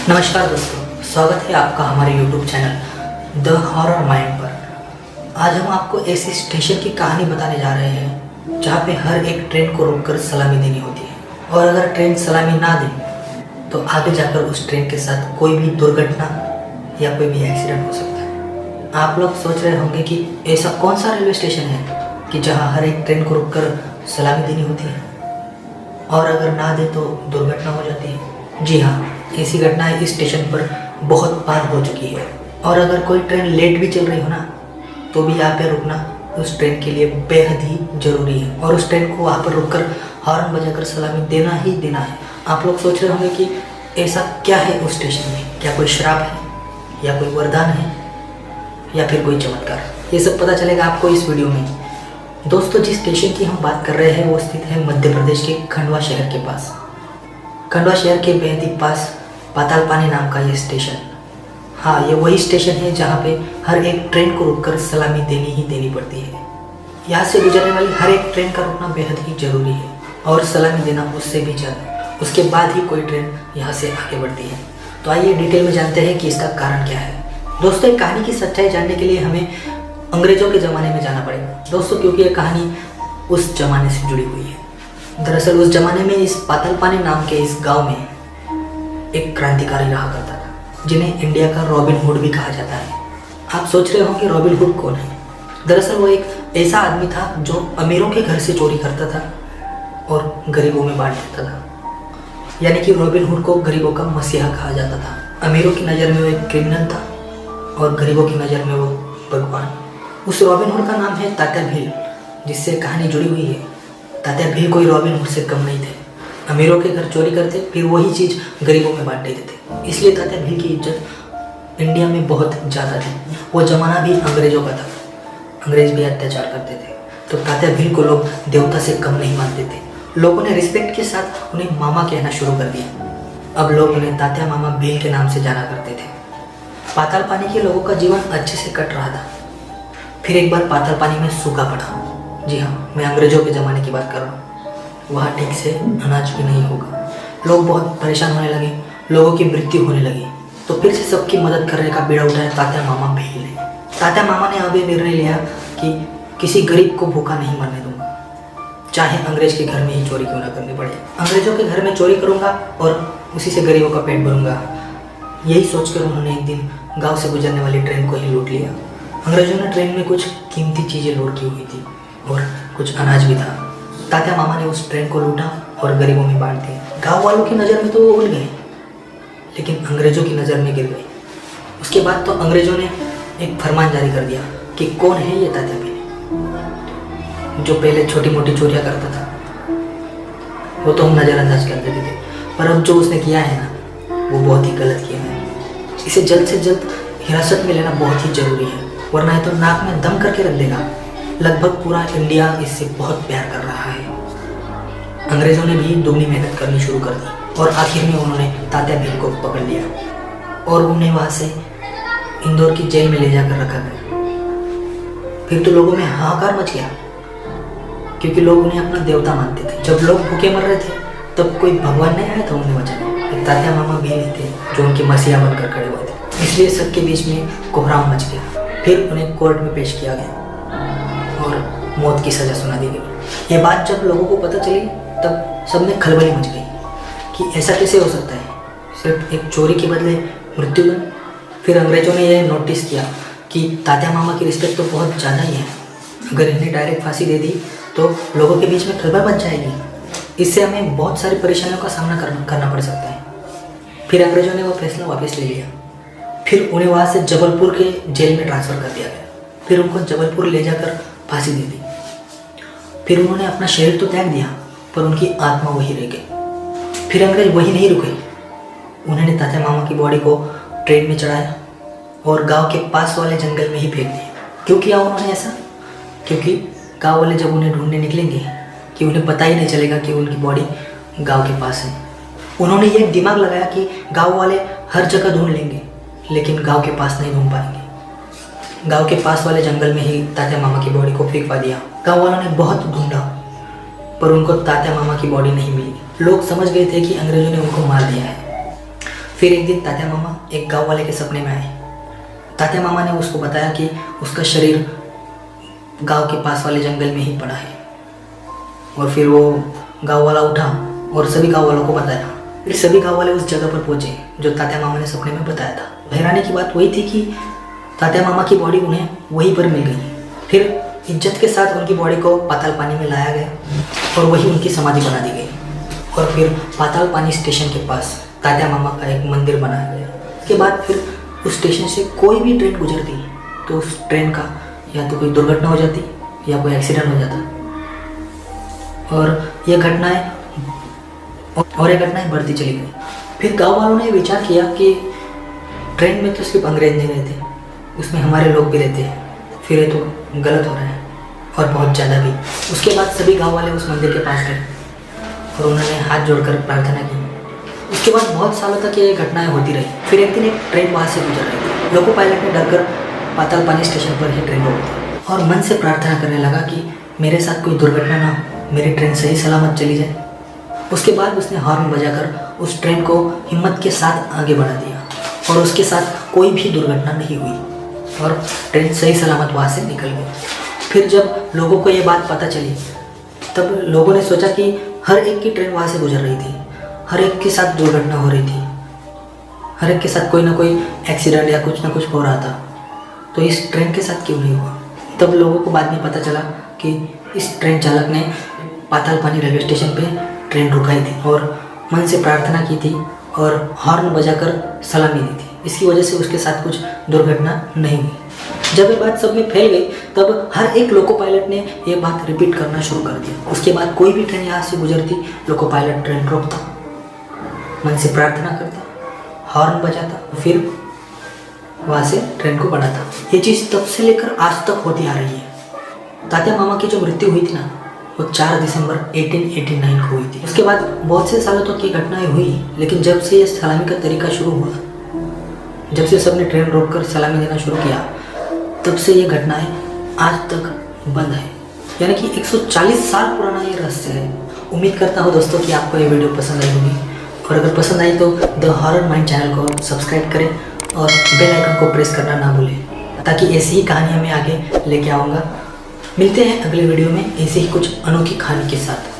नमस्कार दोस्तों, स्वागत है आपका हमारे YouTube channel the horror mind पर। आज हम आपको ऐसी स्टेशन की कहानी बताने जा रहे हैं जहाँ पे हर एक ट्रेन को रोककर सलामी देनी होती है, और अगर ट्रेन सलामी ना दे तो आगे जाकर उस ट्रेन के साथ कोई भी दुर्घटना या कोई भी एक्सीडेंट हो सकता है। आप लोग सोच रहे होंगे कि ऐसा कौन सा रेलवे स्टेशन है कि जहाँ हर एक ट्रेन को रोककर सलामी देनी होती है और अगर ना दे तो दुर्घटना हो जाती है। जी हाँ, ऐसी घटनाएं इस स्टेशन पर बहुत बार हो चुकी है। और अगर कोई ट्रेन लेट भी चल रही हो ना, तो भी यहाँ पे रुकना उस ट्रेन के लिए बेहद ही ज़रूरी है, और उस ट्रेन को वहाँ पर रुककर हॉर्न बजाकर सलामी देना ही देना है। आप लोग सोच रहे होंगे कि ऐसा क्या है उस स्टेशन में, क्या कोई श्राप है या कोई वरदान है या फिर कोई चमत्कार। ये सब पता चलेगा आपको इस वीडियो में। दोस्तों, जिस स्टेशन की हम बात कर रहे हैं वो स्थित है मध्य प्रदेश के खंडवा शहर के पास। खंडवा शहर के बेहद ही पास पातालपानी नाम का ये स्टेशन, हाँ, ये वही स्टेशन है जहाँ पे हर एक ट्रेन को रुककर सलामी देनी ही देनी पड़ती है। यहाँ से गुजरने वाली हर एक ट्रेन का रुकना बेहद ही ज़रूरी है, और सलामी देना उससे भी ज़्यादा। उसके बाद ही कोई ट्रेन यहाँ से आगे बढ़ती है। तो आइए डिटेल में जानते हैं कि इसका कारण क्या है। दोस्तों, एक कहानी की सच्चाई जानने के लिए हमें अंग्रेज़ों के ज़माने में जाना पड़ेगा दोस्तों, क्योंकि ये कहानी उस ज़माने से जुड़ी हुई है। दरअसल उस ज़माने में इस पातालपानी नाम के इस गांव में एक क्रांतिकारी रहा करता था, जिन्हें इंडिया का रॉबिन हुड भी कहा जाता है। आप सोच रहे हो कि रॉबिन हुड कौन है? दरअसल वो एक ऐसा आदमी था जो अमीरों के घर से चोरी करता था और गरीबों में बांट देता था। यानी कि रॉबिन हुड को गरीबों का मसीहा कहा जाता था। अमीरों की नज़र में वो एक क्रिमिनल था और गरीबों की नज़र में वो भगवान। उस रॉबिन हुड का नाम है तात्या भील, जिससे कहानी जुड़ी हुई है। तात्या भील कोई रॉबिन हुड से कम नहीं थे। अमीरों के घर चोरी करते, फिर वही चीज़ गरीबों में बांट देते थे। इसलिए तात्या भील की इज्जत इंडिया में बहुत ज़्यादा थी। वो ज़माना भी अंग्रेज़ों का था, अंग्रेज़ भी अत्याचार करते थे, तो तात्या भील को लोग देवता से कम नहीं मानते थे। लोगों ने रिस्पेक्ट के साथ उन्हें मामा कहना शुरू कर दिया। अब लोग उन्हें तात्या मामा भील के नाम से जाना करते थे। पातालपानी के लोगों का जीवन अच्छे से कट रहा था। फिर एक बार पातालपानी में सूखा पड़ा। जी हाँ, मैं अंग्रेज़ों के ज़माने की बात कर रहा हूँ। वहाँ ठीक से अनाज भी नहीं होगा। लोग बहुत परेशान होने लगे, लोगों की मृत्यु होने लगी। तो फिर से सबकी मदद करने का बीड़ा उठाया तात्या मामा भील ने। तात्या मामा ने अब ये निर्णय लिया कि किसी गरीब को भूखा नहीं मरने दूंगा, चाहे अंग्रेज़ के घर में ही चोरी क्यों ना करनी पड़े। अंग्रेज़ों के घर में चोरी करूँगा और उसी से गरीबों का पेट भरूंगा। यही सोचकर उन्होंने एक दिन गाँव से गुजरने वाली ट्रेन को ही लूट लिया। अंग्रेज़ों ने ट्रेन में कुछ कीमती चीज़ें लोड की हुई थी और कुछ अनाज भी था। तात्या मामा ने उस ट्रेन को लूटा और गरीबों में बांट दिया। गांव वालों की नज़र में तो वो उड़ गए, लेकिन अंग्रेज़ों की नज़र में गिर गए। उसके बाद तो अंग्रेज़ों ने एक फरमान जारी कर दिया कि कौन है ये तात्या भील, जो पहले छोटी मोटी चोरियाँ करता था, वो तो हम नज़रअंदाज कर देते थे, पर अब जो उसने किया है ना, वो बहुत ही गलत किया है। इसे जल्द से जल्द हिरासत में लेना बहुत ही ज़रूरी है, वरना ये तो नाक में दम करके रख देगा। लगभग पूरा इंडिया इससे बहुत प्यार कर रहा है। अंग्रेज़ों ने भी दुगनी मेहनत करनी शुरू कर दी और आखिर में उन्होंने तात्या भील को पकड़ लिया और उन्हें वहाँ से इंदौर की जेल में ले जाकर रखा गया। फिर तो लोगों में हाहाकार मच गया, क्योंकि लोग उन्हें अपना देवता मानते थे। जब लोग भूखे मर रहे थे तब कोई भगवान नहीं आया था उन्हें बचाने। तात्या मामा भील ही थे जो उनके मसीहा बनकर खड़े हुए थे। इसलिए सबके बीच में कोहराम मच गया। फिर उन्हें कोर्ट में पेश किया गया और मौत की सज़ा सुना दी गई। ये बात जब लोगों को पता चली तब सब में खलबली मच गई कि ऐसा कैसे हो सकता है, सिर्फ एक चोरी के बदले मृत्युदंड। फिर अंग्रेज़ों ने यह नोटिस किया कि तात्या मामा की रिस्पेक्ट तो बहुत ज़्यादा ही है। अगर इन्हें डायरेक्ट फांसी दे दी तो लोगों के बीच में खलबल मच जाएगी। इससे हमें बहुत सारी परेशानियों का सामना करना पड़ सकता है। फिर अंग्रेज़ों ने वो फैसला वापस ले लिया। फिर उन्हें वहाँ से जबलपुर के जेल में ट्रांसफ़र कर दिया गया। फिर उनको जबलपुर ले जाकर फांसी दे दी। फिर उन्होंने अपना शरीर तो त्याग दिया, पर उनकी आत्मा वही रह गई। फिर अंग्रेज वही नहीं रुके, उन्होंने तात्या मामा की बॉडी को ट्रेन में चढ़ाया और गांव के पास वाले जंगल में ही फेंक दिया। क्यों किया उन्होंने ऐसा? क्योंकि गांव वाले जब उन्हें ढूंढने निकलेंगे कि उन्हें पता ही नहीं चलेगा कि उनकी बॉडी गांव के पास है। उन्होंने ये दिमाग लगाया कि गाँव वाले हर जगह ढूंढ लेंगे, लेकिन गाँव के पास नहीं ढूंढ पाएंगे। गांव के पास वाले जंगल में ही तात्या मामा की बॉडी को फेंकवा दिया। गांव वालों ने बहुत ढूंढा, पर उनको तात्या मामा की बॉडी नहीं मिली। लोग समझ गए थे कि अंग्रेज़ों ने उनको मार दिया है। फिर एक दिन तात्या मामा एक गांव वाले के सपने में आए। तात्या मामा ने उसको बताया कि उसका शरीर गांव के पास वाले जंगल में ही पड़ा है। और फिर वो गांव वाला उठा और सभी गांव वालों को बताया। फिर सभी गांव वाले उस जगह पर पहुंचे जो तात्या मामा ने सपने में बताया था। हैरानी की बात वही थी कि तात्या मामा की बॉडी उन्हें वहीं पर मिल गई। फिर इज्जत के साथ उनकी बॉडी को पाताल पानी में लाया गया और वही उनकी समाधि बना दी गई। और फिर पाताल पानी स्टेशन के पास तात्या मामा का एक मंदिर बनाया गया। उसके बाद फिर उस स्टेशन से कोई भी ट्रेन गुजरती तो उस ट्रेन का या तो कोई दुर्घटना हो जाती या कोई एक्सीडेंट हो जाता। और ये घटनाएं बढ़ती चली गई। फिर गांव वालों ने विचार किया कि ट्रेन में तो सिर्फ अंग्रेज नहीं रहते, उसमें हमारे लोग भी रहते हैं, फिर ये तो गलत हो रहा है और बहुत ज़्यादा भी। उसके बाद सभी गांव वाले उस मंदिर के पास गए और उन्होंने हाथ जोड़कर प्रार्थना की। उसके बाद बहुत सालों तक ये घटनाएं होती रही। फिर एक दिन एक ट्रेन वहाँ से गुजर रही थी। लोको पायलट ने डरकर पाताल पानी स्टेशन पर ही ट्रेन रोक दी और मन से प्रार्थना करने लगा कि मेरे साथ कोई दुर्घटना ना हो, मेरी ट्रेन सही सलामत चली जाए। उसके बाद उसने हॉर्न बजाकर उस ट्रेन को हिम्मत के साथ आगे बढ़ा दिया और उसके साथ कोई भी दुर्घटना नहीं हुई और ट्रेन सही सलामत वहाँ से निकल गई। फिर जब लोगों को ये बात पता चली तब लोगों ने सोचा कि हर एक की ट्रेन वहाँ से गुजर रही थी, हर एक के साथ दुर्घटना हो रही थी, हर एक के साथ कोई ना कोई एक्सीडेंट या कुछ ना कुछ हो रहा था, तो इस ट्रेन के साथ क्यों नहीं हुआ। तब लोगों को बाद में पता चला कि इस ट्रेन चालक ने पाताल पानी रेलवे स्टेशन पे ट्रेन रुकाई थी और मन से प्रार्थना की थी और हॉर्न बजाकर सलामी दी थी। इसकी वजह से उसके साथ कुछ दुर्घटना नहीं हुई। जब ये बात सब में फैल गई तब हर एक लोको पायलट ने ये बात रिपीट करना शुरू कर दिया। उसके बाद कोई भी ट्रेन यहाँ से गुजरती, लोको पायलट ट्रेन रोकता, मन से प्रार्थना करता, हॉर्न बजाता, फिर वहाँ से ट्रेन को बढ़ाता। ये चीज़ तब से लेकर आज तक होती आ रही है। तात्या मामा की जो मृत्यु हुई थी ना, वो 4 दिसंबर 1889 को हुई थी। उसके बाद बहुत से सालों तक ये घटनाएं हुई, लेकिन जब से ये सलामी का तरीका शुरू हुआ, जब से सबने ट्रेन रोककर सलामी देना शुरू किया, तब से ये घटनाएं आज तक बंद है। यानी कि 140 साल पुराना ये रहस्य है। उम्मीद करता हूँ दोस्तों कि आपको ये वीडियो पसंद आई होगी और अगर पसंद आई तो द हॉरर माइंड चैनल को सब्सक्राइब करें और बेल आइकन को प्रेस करना ना भूलें, ताकि ऐसी ही कहानियाँ मैं आगे लेके आऊँगा। मिलते हैं अगले वीडियो में ऐसे ही कुछ अनोखी कहानी के साथ।